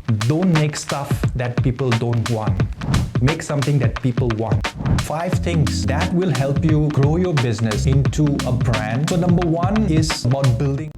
Don't make stuff that people don't want. Make something that people want. 5 things that will help you grow your business into a brand. So number 1 is about building.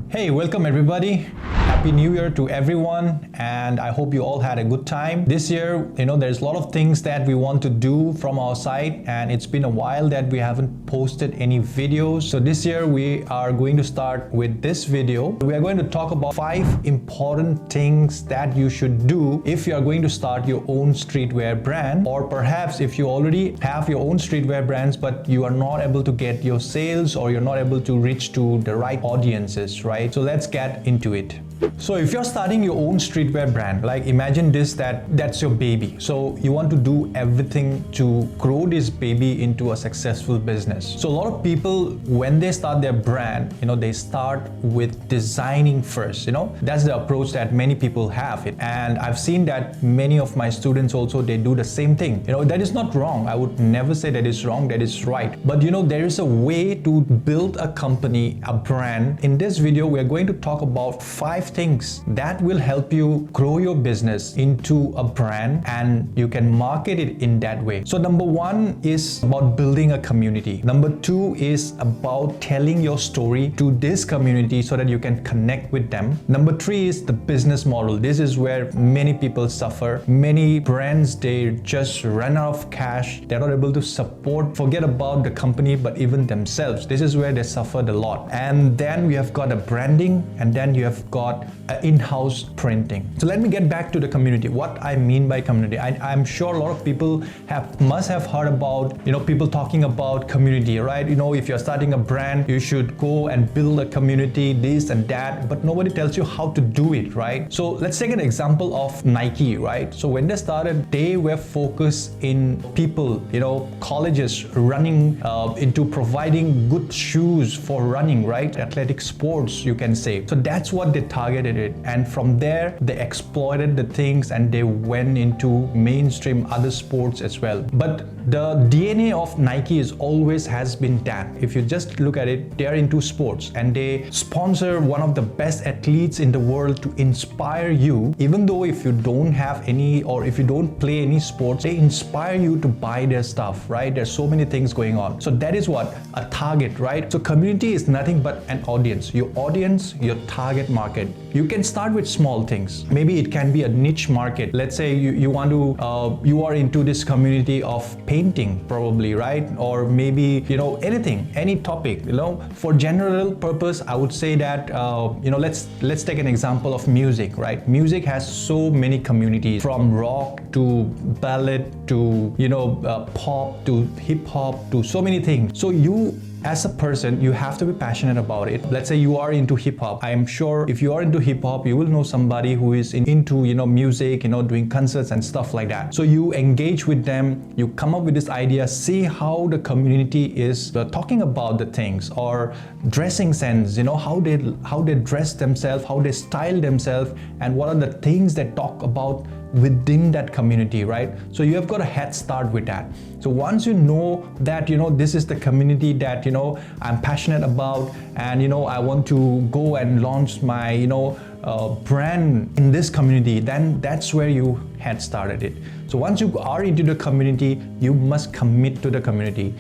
Hey, welcome everybody. Happy New Year to everyone, and I hope you all had a good time. This year, there's a lot of things that we want to do from our side, and it's been a while that we haven't posted any videos. So this year we are going to start with this video. We are going to talk about 5 important things that you should do if you are going to start your own streetwear brand, or perhaps if you already have your own streetwear brands but you are not able to get your sales, or you're not able to reach to the right audiences, right? So let's get into it. So if you're starting your own streetwear brand, like imagine this, that's your baby. So you want to do everything to grow this baby into a successful business. So a lot of people, when they start their brand, they start with designing first. That's the approach that many people have it. And I've seen that many of my students also, they do the same thing. That is not wrong. I would never say that is wrong, that is right. But there is a way to build a company, a brand. In this video, we are going to talk about 5 things that will help you grow your business into a brand, and you can market it in that way. So number 1 is about building a community. Number 2 is about telling your story to this community so that you can connect with them. Number 3 is the business model. This is where many people suffer. Many brands, they just run out of cash. They're not able to support, forget about the company, but even themselves. This is where they suffered a lot. And then we have got a branding, and then you have got in-house printing. So let me get back to the community. What I mean by community, I'm sure a lot of people must have heard about people talking about community, right? If you're starting a brand, you should go and build a community, this and that, but nobody tells you how to do it, right? So let's take an example of Nike, right? So when they started, they were focused in people, colleges running into providing good shoes for running, right? Athletic sports, you can say. So that's what they targeted it, and from there they exploited the things and they went into mainstream other sports as well. But the DNA of Nike always has been that if you just look at it, they are into sports and they sponsor one of the best athletes in the world to inspire you. Even though if you don't have any, or if you don't play any sports, they inspire you to buy their stuff, right? There's so many things going on. So that is what a target, right? So community is nothing but an audience. Your audience, your target market. You can start with small things. Maybe it can be a niche market. Let's say you want to, you are into this community of painting probably, right? Or maybe, anything, any topic, for general purpose, I would say that, let's take an example of music, right? Music has so many communities, from rock to ballad to, pop to hip hop to so many things. So you, as a person, you have to be passionate about it. Let's say you are into hip hop. I am sure if you are into hip hop, you will know somebody who is into music, doing concerts and stuff like that. So you engage with them, you come up with this idea, see how the community is talking about the things, or dressing sense, how they dress themselves, how they style themselves, and what are the things they talk about within that community, right? So you have got a head start with that. So once you know that this is the community that I'm passionate about, and I want to go and launch my brand in this community, then that's where you had started it. So once you are into the community, you must commit to the community.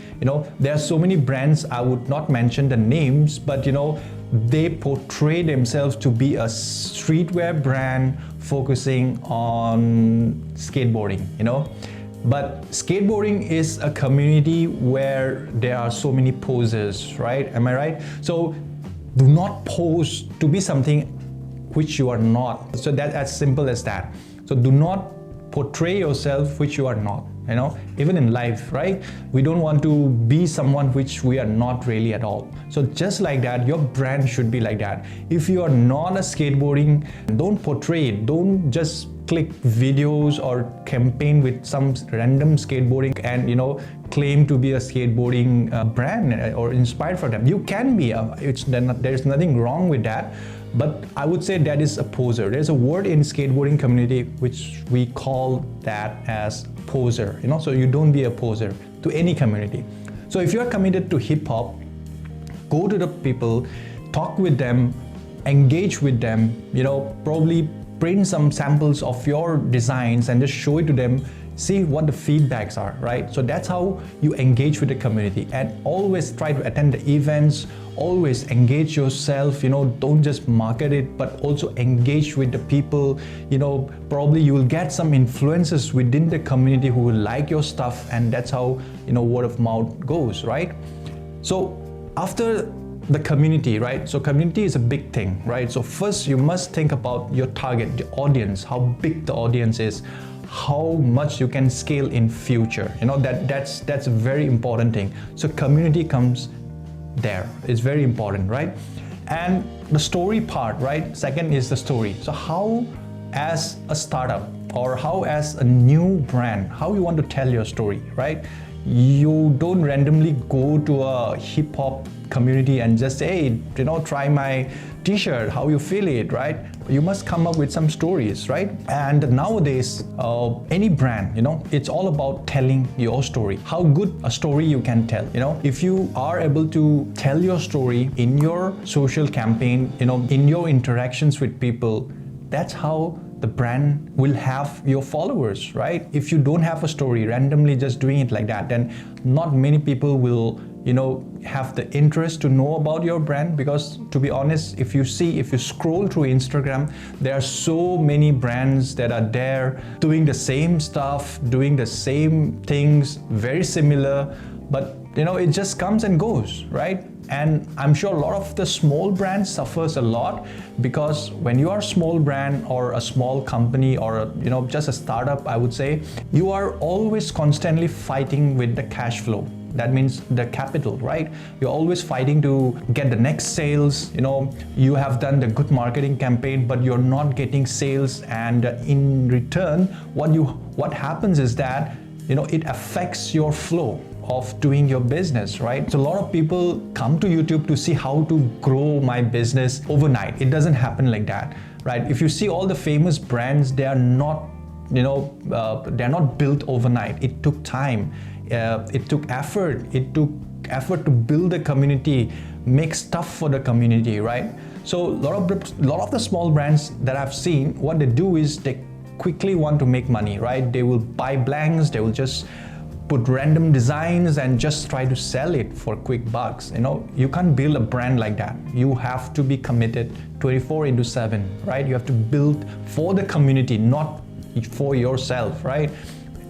There are so many brands, I would not mention the names, but they portray themselves to be a streetwear brand focusing on skateboarding, But skateboarding is a community where there are so many poses, right? Am I right? So do not pose to be something which you are not. So that's as simple as that. So do not portray yourself which you are not. Even in life, right? We don't want to be someone which we are not really at all. So just like that, your brand should be like that. If you are not a skateboarding, don't portray it. Don't just click videos or campaign with some random skateboarding and claim to be a skateboarding brand or inspired for them. You can be. There's nothing wrong with that. But I would say that is a poser. There's a word in skateboarding community which we call that as poser. So you don't be a poser to any community. So if you're committed to hip hop, go to the people, talk with them, engage with them, probably print some samples of your designs and just show it to them, see what the feedbacks are, right? So that's how you engage with the community. And always try to attend the events, always engage yourself, don't just market it, but also engage with the people. Probably you will get some influencers within the community who will like your stuff, and that's how word of mouth goes, right? So after the community, right? So community is a big thing, right? So first you must think about your target, the audience, how big the audience is, how much you can scale in future. That's a very important thing. So community comes there. It's very important, right? And the story part, right? Second is the story. So how as a startup or how as a new brand, how you want to tell your story, right? You don't randomly go to a hip hop community and just say, hey, try my t-shirt, how you feel it, right? You must come up with some stories, right? And nowadays, any brand, it's all about telling your story. How good a story you can tell, if you are able to tell your story in your social campaign, in your interactions with people, that's how the brand will have your followers, right? If you don't have a story, randomly just doing it like that, then not many people will have the interest to know about your brand. Because to be honest, if you scroll through Instagram, there are so many brands that are there doing the same stuff, doing the same things, very similar, but it just comes and goes, right? And I'm sure a lot of the small brands suffers a lot, because when you are a small brand or a small company or just a startup, I would say, you are always constantly fighting with the cash flow. That means the capital, right? You're always fighting to get the next sales. You have done the good marketing campaign, but you're not getting sales. And in return, what happens is that it affects your flow of doing your business, right? So a lot of people come to YouTube to see how to grow my business overnight. It doesn't happen like that, right? If you see all the famous brands, they are not, they're not built overnight. It took time. It took effort. It took effort to build a community, make stuff for the community, right? So a lot of the small brands that I've seen, what they do is they quickly want to make money, right? They will buy blanks. They will just put random designs and just try to sell it for quick bucks. You can't build a brand like that. You have to be committed 24/7, right? You have to build for the community, not for yourself, right?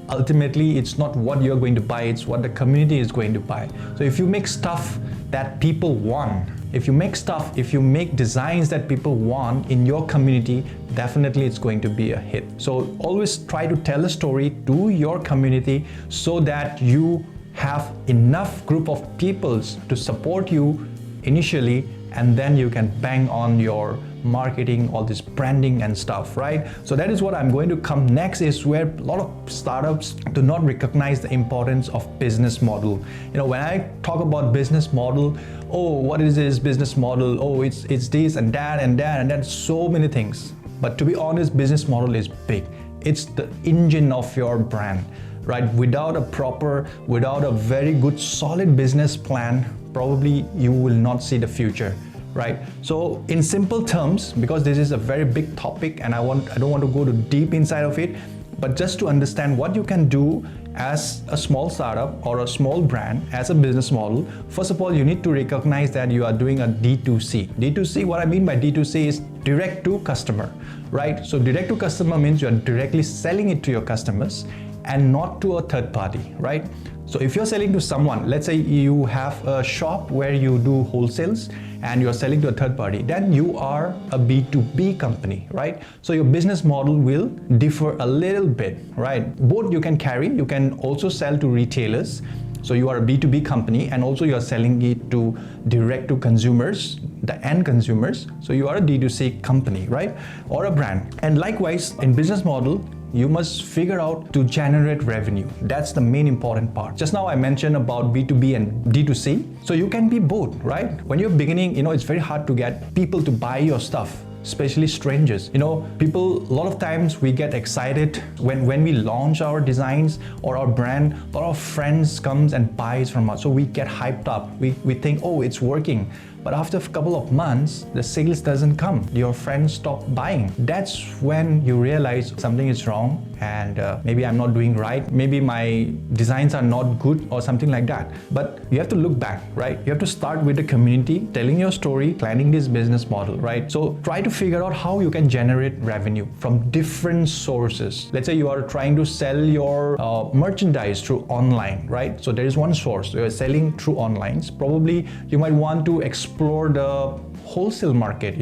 Ultimately, it's not what you're going to buy, it's what the community is going to buy. So if you make stuff that people want, if you make designs that people want in your community, definitely it's going to be a hit. So always try to tell a story to your community so that you have enough group of peoples to support you initially, and then you can bang on your marketing, all this branding and stuff, right? So that is what I'm going to come next, is where a lot of startups do not recognize the importance of business model. When I talk about business model, oh, what is this business model? Oh, it's this and that and that and that, so many things. But to be honest, business model is big. It's the engine of your brand, right? Without a very good solid business plan, probably you will not see the future, right? So in simple terms, because this is a very big topic and I don't want to go too deep inside of it, but just to understand what you can do as a small startup or a small brand as a business model, first of all, you need to recognize that you are doing a D2C. D2C, what I mean by D2C is direct to customer, right? So direct to customer means you are directly selling it to your customers and not to a third party, right? So if you're selling to someone, let's say you have a shop where you do wholesales and you're selling to a third party, then you are a B2B company, right? So your business model will differ a little bit, right? Both you can carry, you can also sell to retailers. So you are a B2B company and also you're selling it to direct to consumers, the end consumers. So you are a D2C company, right? Or a brand. And likewise, in business model, you must figure out to generate revenue. That's the main important part. Just now I mentioned about B2B and D2C. So you can be both, right? When you're beginning, it's very hard to get people to buy your stuff, especially strangers. People, a lot of times we get excited when we launch our designs or our brand, a lot of friends comes and buys from us. So we get hyped up. We think, oh, it's working. but after a couple of months, the sales doesn't come. Your friends stop buying. That's when you realize something is wrong, and maybe I'm not doing right. Maybe my designs are not good or something like that. But you have to look back, right? You have to start with the community, telling your story, planning this business model, right? So try to figure out how you can generate revenue from different sources. Let's say you are trying to sell your merchandise through online, right? So there is one source. You're selling through online. Probably you might want to explore the wholesale market,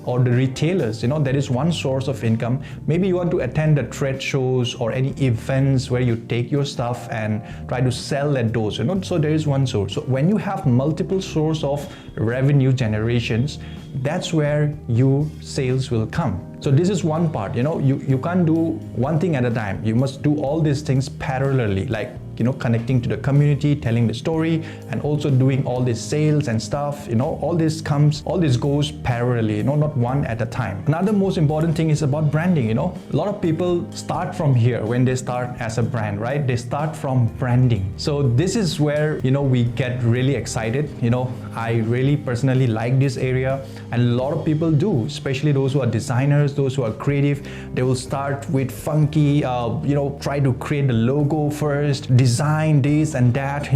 or the retailers. There is one source of income. Maybe you want to attend the trade shows or any events where you take your stuff and try to sell at those, so there is one source. So when you have multiple source of revenue generations, that's where your sales will come. So this is one part. You can't do one thing at a time. You must do all these things parallelly, like connecting to the community, telling the story, and also doing all these sales and stuff. All this goes parallelly, not one at a time. Another most important thing is about branding. A lot of people start from here when they start as a brand, right? They start from branding. So this is where we get really excited. I really personally like this area, and a lot of people do, especially those who are designers, those who are creative. They will start with funky, try to create the logo first, design this and that,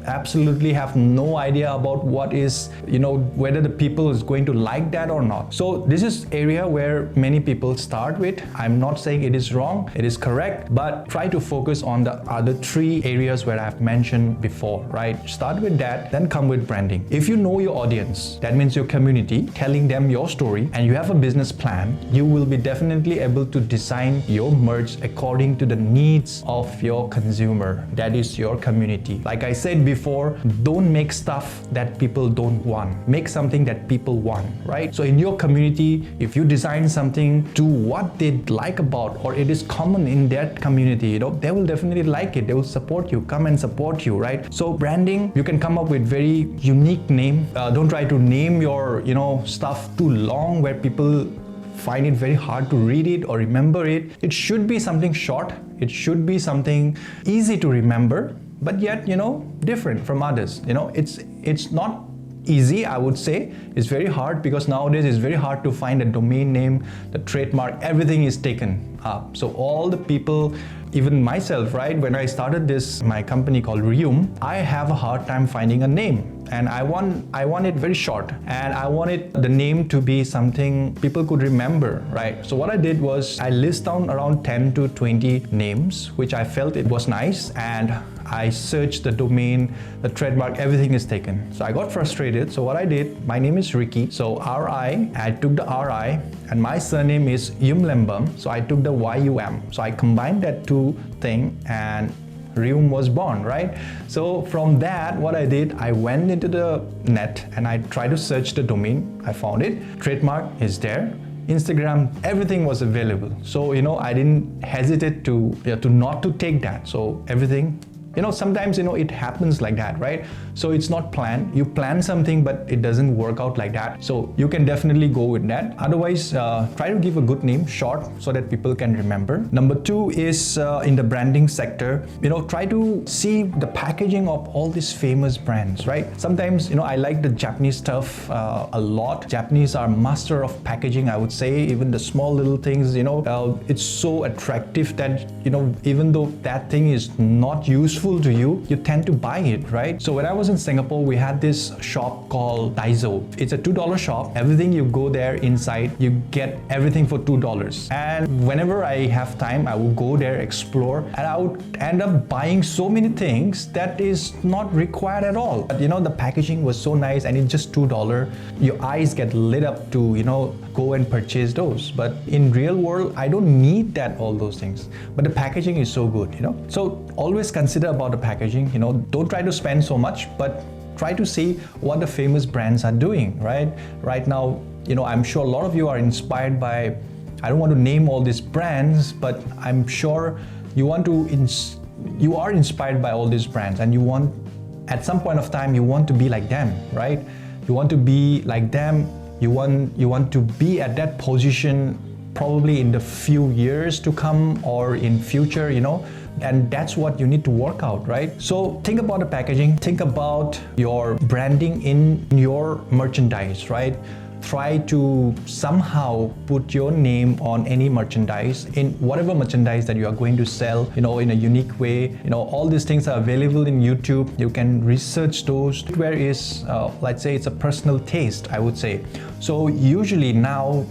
absolutely have no idea about what is, whether the people is going to like that or not. So this is area where many people start with. I'm not saying it is wrong, it is correct, but try to focus on the other three areas where I've mentioned before, right? Start with that, then come with branding. If you know your audience, that means your community, telling them your story, and you have a business plan, you will be definitely able to design your merch according to the needs of your consumer. That is your community. Like I said before, don't make stuff that people don't want. Make something that people want, right? So in your community, if you design something to what they like about, or it is common in that community, they will definitely like it. They will support you, come and support you, right? So branding, you can come up with very unique name. Don't try to name your, stuff too long where people find it very hard to read it or remember it. It should be something short. It should be something easy to remember, but yet, different from others. It's not easy, I would say. It's very hard because nowadays it's very hard to find a domain name, the trademark, everything is taken up. So all the people, even myself, right, when I started my company called Riyum, I have a hard time finding a name. And I want it very short, and I wanted the name to be something people could remember, right? So what I did was I list down around 10 to 20 names, which I felt it was nice, and I searched the domain, the trademark, everything is taken. So I got frustrated. So what I did, my name is Ricky, so R-I, I took the R-I, and my surname is Yumlembam, so I took the Y-U-M. So I combined that two thing, and Riyum was born, right? So from that, what I did, I went into the net and I tried to search the domain. I found it. Trademark is there. Instagram, everything was available. So, I didn't hesitate to not to take that. So everything, sometimes, it happens like that, right? So it's not planned. You plan something, but it doesn't work out like that. So you can definitely go with that. Otherwise, try to give a good name, short, so that people can remember. Number two is in the branding sector, try to see the packaging of all these famous brands, right? Sometimes, I like the Japanese stuff a lot. Japanese are master of packaging, I would say. Even the small little things, it's so attractive that, even though that thing is not useful to you, you tend to buy it, right? So when I was in Singapore, we had this shop called Daiso. It's a $2 shop. Everything you go there inside, you get everything for $2. And whenever I have time, I will go there, explore, and I would end up buying so many things that is not required at all. But the packaging was so nice, and it's just $2. Your eyes get lit up to, go and purchase those. But in real world, I don't need all those things. But the packaging is so good, So always consider about the packaging, don't try to spend so much, but try to see what the famous brands are doing, right? Right now, I'm sure a lot of you are inspired by, I don't want to name all these brands, but I'm sure you are inspired by all these brands, and at some point of time, you want to be like them, right? You want to be like them. You want to be at that position probably in the few years to come or in future, and that's what you need to work out, right? So think about the packaging, think about your branding in your merchandise, right? Try to somehow put your name on any merchandise, in whatever merchandise that you are going to sell, in a unique way. All these things are available in YouTube. You can research those. Where is, let's say it's a personal taste, I would say. So usually now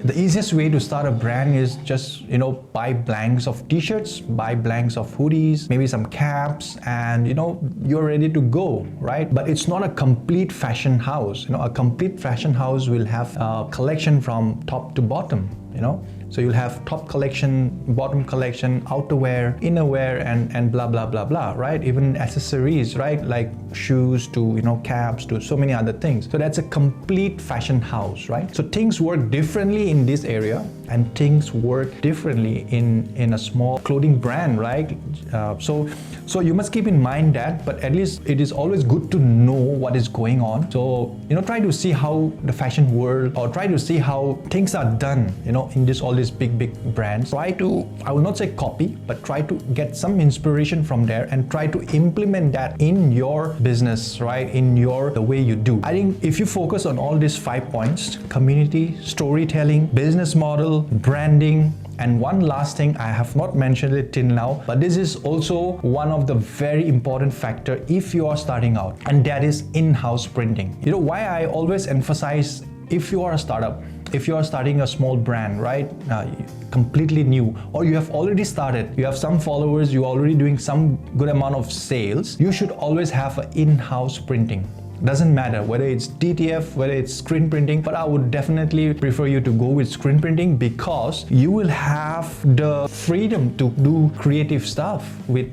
the easiest way to start a brand is just, buy blanks of t-shirts, buy blanks of hoodies, maybe some caps, and you're ready to go, right? But it's not a complete fashion house. A complete fashion house will have a collection from top to bottom, So you'll have top collection, bottom collection, outerwear, innerwear, and blah, blah, blah, blah, right? Even accessories, right? Like shoes to, caps to so many other things. So that's a complete fashion house, right? So things work differently in this area, and things work differently in a small clothing brand, right? So you must keep in mind that, but at least it is always good to know what is going on. So, try to see how the fashion world, or try to see how things are done, in all these big brands. Try to, I will not say copy, but try to get some inspiration from there and try to implement that in your business, right? In the way you do. I think if you focus on all these 5 points: community, storytelling, business model, branding, and one last thing, I have not mentioned it till now, but this is also one of the very important factor if you are starting out, and that is in-house printing. Why I always emphasize, if you are a startup, if you are starting a small brand, right, completely new, or you have already started, you have some followers, you're already doing some good amount of sales, you should always have an in-house printing. Doesn't matter whether it's DTF, whether it's screen printing, but I would definitely prefer you to go with screen printing, because you will have the freedom to do creative stuff with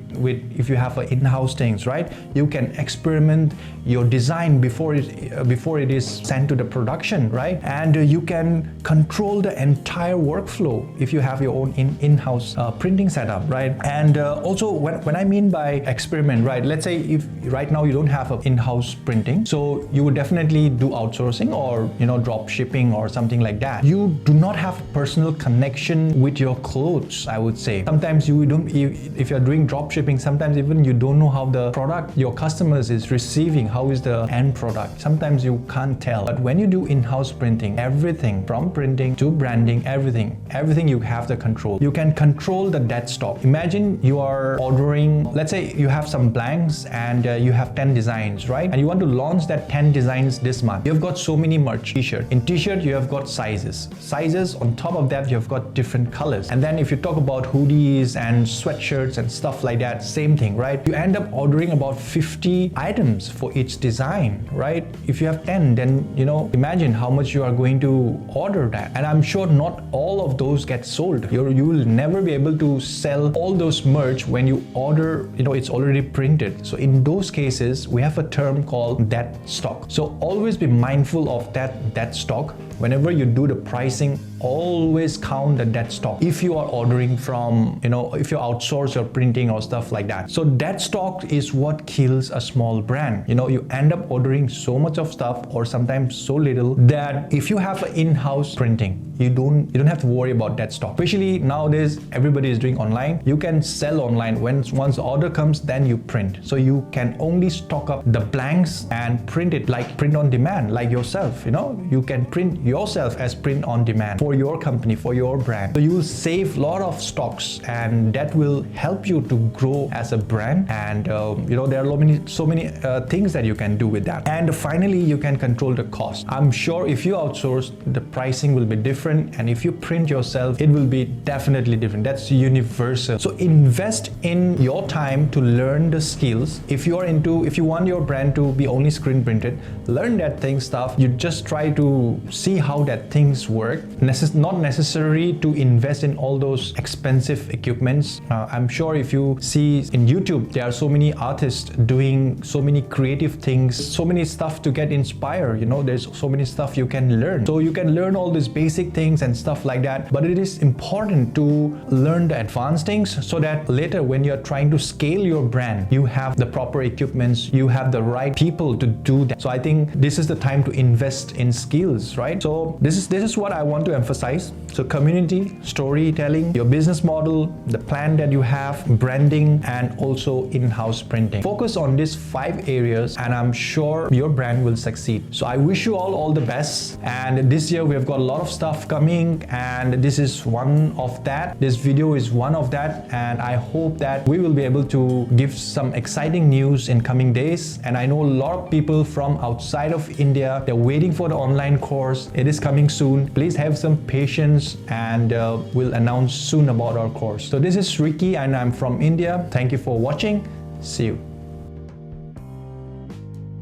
if you have in-house things, right? You can experiment your design before it is sent to the production, right? And you can control the entire workflow if you have your own in-house printing setup, right? And also when I mean by experiment, right? Let's say if right now you don't have an in-house printing, so you would definitely do outsourcing or drop shipping or something like that. You do not have personal connection with your clothes, I would say. Sometimes if you're doing drop shipping, sometimes even you don't know how the product your customers is receiving, how is the end product. Sometimes you can't tell. But when you do in-house printing, everything from printing to branding, everything you have the control. You can control the dead stock. Imagine you are ordering, let's say you have some blanks and you have 10 designs, right? And you want to launch that 10 designs this month. You've got so many merch. T-shirt. In t-shirt, you have got sizes. On top of that, you've got different colors. And then if you talk about hoodies and sweatshirts and stuff like that, same thing, right? You end up ordering about 50 items for each design, right? If you have 10, then imagine how much you are going to order that. And I'm sure not all of those get sold. You will never be able to sell all those merch when you order, it's already printed. So in those cases, we have a term called dead stock. So always be mindful of that dead stock. Whenever you do the pricing, always count the dead stock. If you are ordering from, if you outsource your printing or stuff like that. So dead stock is what kills a small brand. You end up ordering so much of stuff, or sometimes so little, that if you have an in-house printing, you don't have to worry about dead stock. Especially nowadays, everybody is doing online. You can sell online. Once the order comes, then you print. So you can only stock up the blanks and print it like print on demand, like yourself. You can print yourself as print on demand for your company, for your brand. So you will save a lot of stocks, and that will help you to grow as a brand. And there are so many things that you can do with that. And finally, you can control the cost. I'm sure if you outsource, the pricing will be different, and if you print yourself, it will be definitely different. That's universal. So invest in your time to learn the skills. If you want your brand to be only screen printed, learn that stuff. You just try to see how that things work. Not necessary to invest in all those expensive equipments. I'm sure if you see in YouTube, there are so many artists doing so many creative things, so many stuff to get inspired. There's so many stuff you can learn. So you can learn all these basic things and stuff like that. But it is important to learn the advanced things, so that later when you're trying to scale your brand, you have the proper equipments, you have the right people to do that. So I think this is the time to invest in skills, right? So this is what I want to emphasize. So community, storytelling, your business model, the plan that you have, branding, and also in-house printing. Focus on these 5 areas and I'm sure your brand will succeed. So I wish you all the best. And this year we've got a lot of stuff coming and this is one of that. This video is one of that, and I hope that we will be able to give some exciting news in coming days. And I know a lot of people from outside of India, they're waiting for the online course. It is coming soon. Please have some patience and we'll announce soon about our course. So this is Ricky and I'm from India. Thank you for watching. See you.